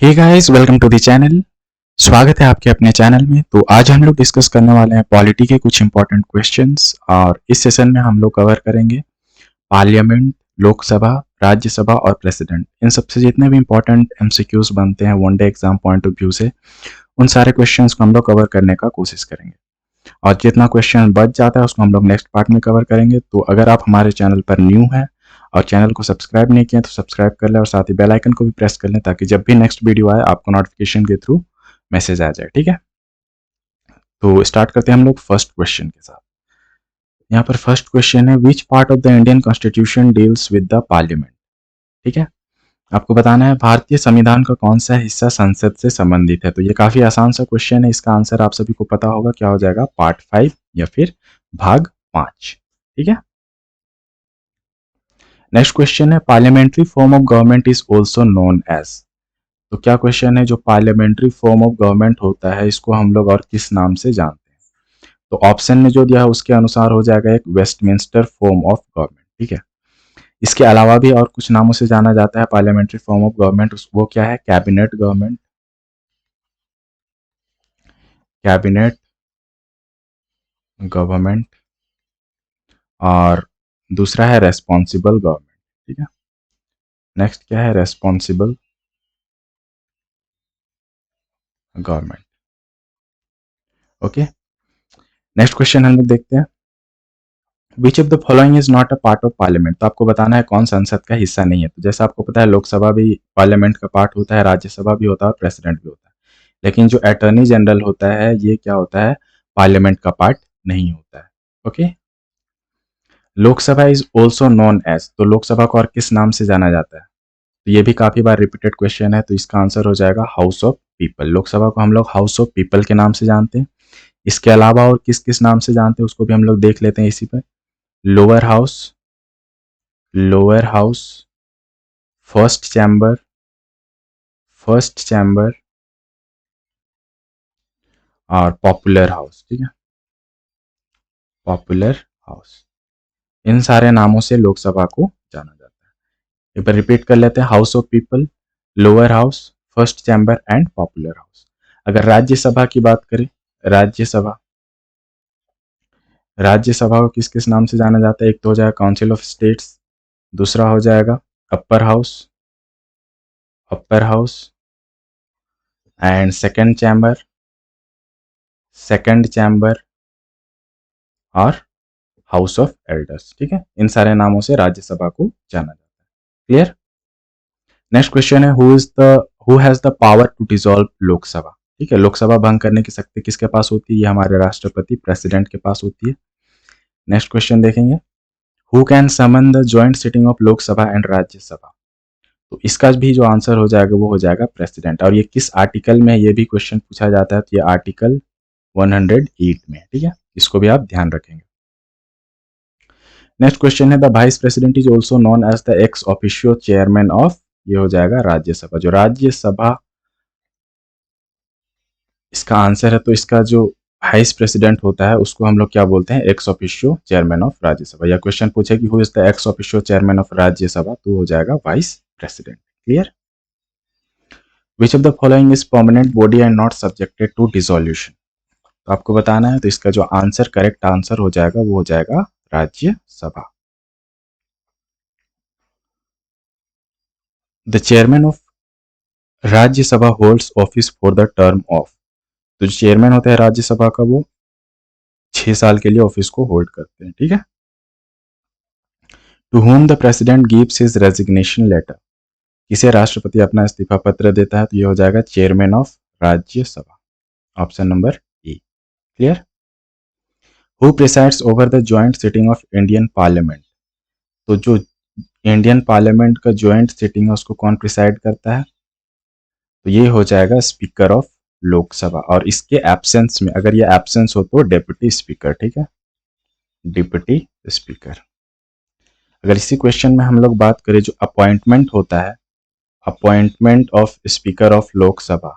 Hey guys, welcome to the channel. स्वागत है आपके अपने चैनल में। तो आज हम लोग डिस्कस करने वाले हैं पॉलिटी के कुछ इंपॉर्टेंट क्वेश्चंस और इस सेशन में हम लोग कवर करेंगे पार्लियामेंट, लोकसभा, राज्यसभा और प्रेसिडेंट। इन सबसे जितने भी इंपॉर्टेंट एमसीक्यूज बनते हैं one day exam point of view से, उन सारे क्वेश्चंस को हम लोग कवर करने का कोशिश करेंगे और जितना क्वेश्चन बच जाता है उसको हम लोग नेक्स्ट पार्ट में कवर करेंगे। तो अगर आप हमारे चैनल पर न्यू हैं और चैनल को सब्सक्राइब नहीं किया तो सब्सक्राइब कर लें और साथ ही बेल आइकन को भी प्रेस कर लें ताकि जब भी नेक्स्ट वीडियो आए आपको नोटिफिकेशन के थ्रू मैसेज आ जाए। ठीक है, तो स्टार्ट करते हैं हम लोग फर्स्ट क्वेश्चन के साथ। यहाँ पर फर्स्ट क्वेश्चन है, which part of the Indian constitution deals with the parliament. ठीक है, आपको बताना है भारतीय संविधान का कौन सा हिस्सा संसद से संबंधित है। तो ये काफी आसान सा क्वेश्चन है, इसका आंसर आप सभी को पता होगा, क्या हो जाएगा, पार्ट 5 या फिर भाग 5। ठीक है, नेक्स्ट क्वेश्चन है, parliamentary form of government is also known as. तो क्या क्वेश्चन है, जो पार्लियामेंट्री फॉर्म ऑफ गवर्नमेंट होता है इसको हम लोग और किस नाम से जानते हैं। तो ऑप्शन में जो दिया है उसके अनुसार हो जाएगा एक वेस्टमिंस्टर फॉर्म ऑफ गवर्नमेंट। ठीक है, इसके अलावा भी और कुछ नामों से जाना जाता है पार्लियामेंट्री फॉर्म ऑफ गवर्नमेंट, वो क्या है, कैबिनेट गवर्नमेंट, कैबिनेट गवर्नमेंट, और दूसरा है रेस्पॉन्सिबल गवर्नमेंट। ठीक है, नेक्स्ट क्या है, responsible government. Okay, next question हम लोग देखते हैं, विच of the following is not a part of parliament. तो आपको बताना है कौन संसद का हिस्सा नहीं है। तो जैसा आपको पता है लोकसभा भी पार्लियामेंट का पार्ट होता है, राज्यसभा भी होता है और प्रेसिडेंट भी होता है, लेकिन जो अटॉर्नी जनरल होता है ये क्या होता है, पार्लियामेंट का पार्ट नहीं होता है। Okay, Lok Sabha is also known as. तो लोकसभा को और किस नाम से जाना जाता है। तो ये भी काफी बार रिपीटेड क्वेश्चन है, तो इसका आंसर हो जाएगा हाउस ऑफ पीपल। लोकसभा को हम लोग हाउस ऑफ पीपल के नाम से जानते हैं। इसके अलावा और किस किस नाम से जानते हैं उसको भी हम लोग देख लेते हैं इसी पर। Lower house, lower house, first chamber, first chamber और पॉपुलर हाउस। ठीक है, पॉपुलर हाउस, इन सारे नामों से लोकसभा को जाना जाता है। एक बार रिपीट कर लेते हैं, house of people, lower house, first chamber and popular house. अगर राज्यसभा की बात करें, राज्यसभा, राज्यसभा को किस किस नाम से जाना जाता है, एक तो हो जाएगा काउंसिल ऑफ स्टेट्स, दूसरा हो जाएगा upper house, upper house and second chamber, second chamber और हाउस ऑफ एल्डर्स। ठीक है, इन सारे नामों से राज्यसभा को जाना जाता है। क्लियर। नेक्स्ट क्वेश्चन है, who has the power to dissolve Lok Sabha. ठीक है, लोकसभा भंग करने की शक्ति किसके पास होती है, ये हमारे राष्ट्रपति प्रेसिडेंट के पास होती है। नेक्स्ट क्वेश्चन देखेंगे, who can summon the joint sitting of Lok Sabha and Rajya Sabha. तो इसका भी जो आंसर हो जाएगा वो हो जाएगा प्रेसिडेंट। और ये किस आर्टिकल में, ये भी क्वेश्चन पूछा जाता है, तो ये आर्टिकल 108 में। ठीक है, इसको भी आप ध्यान रखेंगे। नेक्स्ट क्वेश्चन है, the vice president is also known as the ex officio chairman of, ये हो जाएगा राज्यसभा। जो राज्यसभा इसका आंसर है, तो इसका जो वाइस प्रेसिडेंट होता है उसको हम लोग क्या बोलते हैं, ex officio chairman of Rajya Sabha. या क्वेश्चन पूछे कि who is the ex officio chairman of Rajya Sabha, तो हो जाएगा vice president. Clear. Which of the following is permanent body and not subjected to dissolution. तो आपको बताना है, तो इसका जो आंसर, करेक्ट आंसर हो जाएगा वो हो जाएगा Rajya Sabha. The chairman of Rajya Sabha holds office for the term of. तो जो चेयरमैन होता है राज्यसभा का वो 6 साल के लिए ऑफिस को होल्ड करते हैं। ठीक है, to whom the president gives his resignation letter. किसे राष्ट्रपति अपना इस्तीफा पत्र देता है, तो ये हो जाएगा chairman of Rajya Sabha, option number A. Clear. Who presides over the joint sitting of Indian parliament. तो जो इंडियन पार्लियामेंट का ज्वाइंट सिटिंग है उसको कौन प्रिसाइड करता है, तो ये हो जाएगा स्पीकर ऑफ लोकसभा। और इसके एब्सेंस में, अगर ये एब्सेंस हो तो डेप्यूटी स्पीकर। ठीक है, डिप्टी स्पीकर। अगर इसी क्वेश्चन में हम लोग बात करें, जो अपॉइंटमेंट होता है, appointment of speaker of Lok Sabha,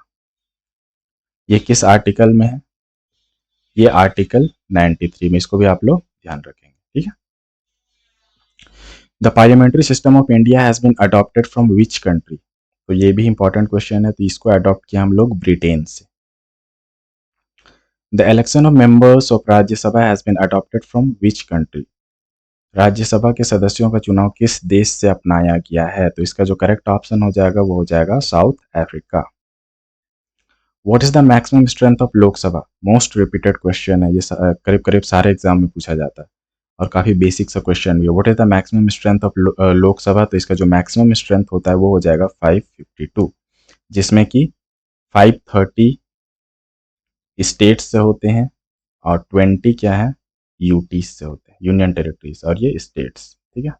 ये किस आर्टिकल में है, ये आर्टिकल 93 में। इसको भी आप लोग ध्यान रखेंगे। ठीक है, the parliamentary system of India has been adopted from which country. तो ये भी इंपॉर्टेंट क्वेश्चन है, तो इसको अडॉप्ट किया हम लोग ब्रिटेन से। The election of members of Rajya Sabha has been adopted from which country? Rajya Sabha के सदस्यों का चुनाव किस देश से अपनाया गया है? तो इसका जो करेक्ट ऑप्शन हो जाएगा वो हो जाएगा south Africa. What is the maximum strength of Lok Sabha? Most repeated question है ये, करीब करीब सारे एग्जाम में पूछा जाता है और काफी बेसिक सा क्वेश्चन भी है। What is the maximum strength of Lok Sabha? तो इसका जो मैक्सिमम स्ट्रेंथ होता है वो हो जाएगा 552, जिसमें कि 530 स्टेट्स से होते हैं और 20 क्या है, यूटी से होते हैं, यूनियन टेरिटरीज, और ये स्टेट्स, ठीक है।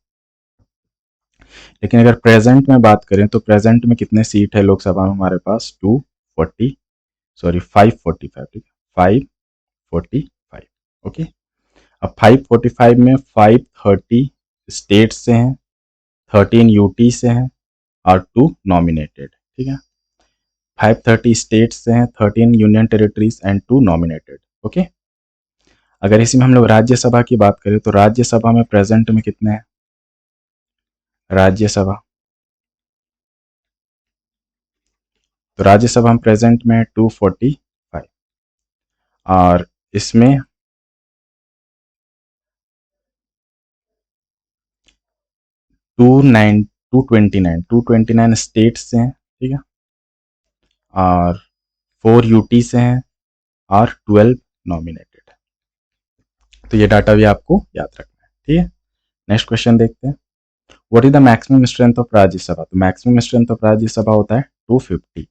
लेकिन अगर प्रेजेंट में बात करें तो प्रेजेंट में कितने सीट है लोकसभा में हमारे पास? 545, ठीक है, 545, ओके। अब 545 में 530 स्टेट से हैं, 13 यूटी से हैं और 2 नॉमिनेटेड, ठीक है। 530 स्टेट से हैं, 13 union territories and 2 nominated, okay. अगर इसी में हम लोग राज्यसभा की बात करें तो राज्यसभा में प्रेजेंट में कितने हैं? राज्यसभा, तो राज्यसभा में प्रेजेंट में 245 और इसमें 229 स्टेट से हैं, ठीक है, और 4 यूटी से हैं और 12 नॉमिनेटेड। तो ये डाटा भी आपको याद रखना है, ठीक है। नेक्स्ट क्वेश्चन देखते हैं। What is the maximum strength of Rajya Sabha? तो मैक्सिमम स्ट्रेंथ ऑफ राज्यसभा होता है 250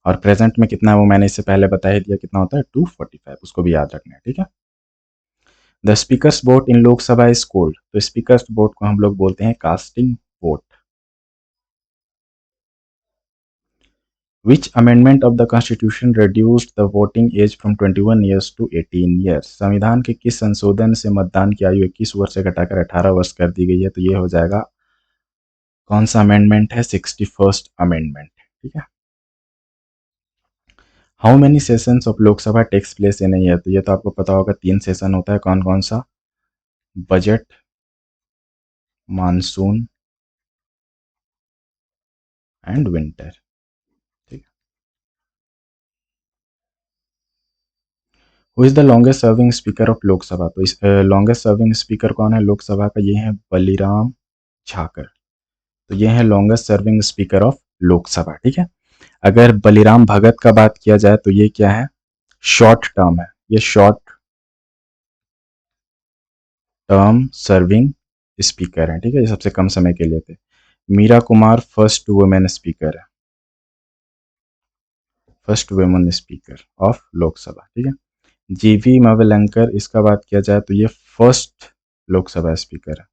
और प्रेजेंट में कितना है वो मैंने इससे पहले बता ही दिया, कितना होता है 245, उसको भी याद रखना है, ठीक है। The speakers vote in Lok Sabha is called? तो स्पीकर्स वोट को हम लोग बोलते हैं casting vote. Which amendment of the Constitution reduced the voting age from 21 years to 18 years? संविधान के किस संशोधन से मतदान की आयु 21 वर्ष से घटाकर 18 वर्ष कर दी गई है? तो ये हो जाएगा, कौन सा अमेंडमेंट है? 61st अमेंडमेंट, ठीक है। How many sessions of Lok Sabha takes place in a year? तो ये तो आपको पता होगा, 3 सेशन होता है, कौन कौन सा? बजट, मानसून एंड विंटर, ठीक है। Who is the longest serving speaker of Lok Sabha? तो इस लॉन्गेस्ट सर्विंग स्पीकर कौन है लोकसभा का? ये है बलिराम झाकर। तो ये है longest serving speaker of Lok Sabha, ठीक है। अगर बलिराम भगत का बात किया जाए तो ये क्या है? शॉर्ट टर्म है, ये शॉर्ट टर्म सर्विंग स्पीकर है, ठीक है, ये सबसे कम समय के लिए थे। Meera Kumar first women speaker है, first women speaker of Lok Sabha, ठीक है। जीवी मवलंकर, इसका बात किया जाए तो ये फर्स्ट लोकसभा स्पीकर है,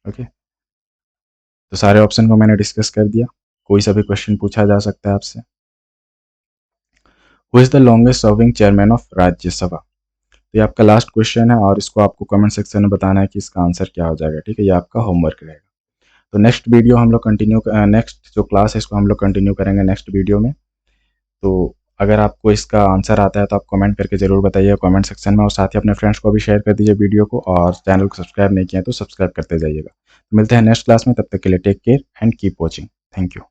ओके। तो सारे ऑप्शन को मैंने डिस्कस कर दिया, कोई सा भी क्वेश्चन पूछा जा सकता है आपसे। Who is the longest serving chairman of Rajya Sabha? तो ये आपका लास्ट क्वेश्चन है और इसको आपको कमेंट सेक्शन में बताना है कि इसका आंसर क्या हो जाएगा, ठीक है, ये आपका होमवर्क रहेगा। तो नेक्स्ट वीडियो हम लोग कंटिन्यू, नेक्स्ट जो क्लास है इसको हम लोग कंटिन्यू करेंगे नेक्स्ट वीडियो में। तो अगर आपको इसका आंसर आता है तो आप कमेंट करके ज़रूर बताइए कमेंट सेक्शन में, और साथ ही अपने फ्रेंड्स को भी शेयर कर दीजिए वीडियो को, और चैनल को सब्सक्राइब नहीं किया तो सब्सक्राइब करते जाइएगा। तो मिलते हैं नेक्स्ट क्लास में, तब तक के लिए take care and keep watching. Thank you.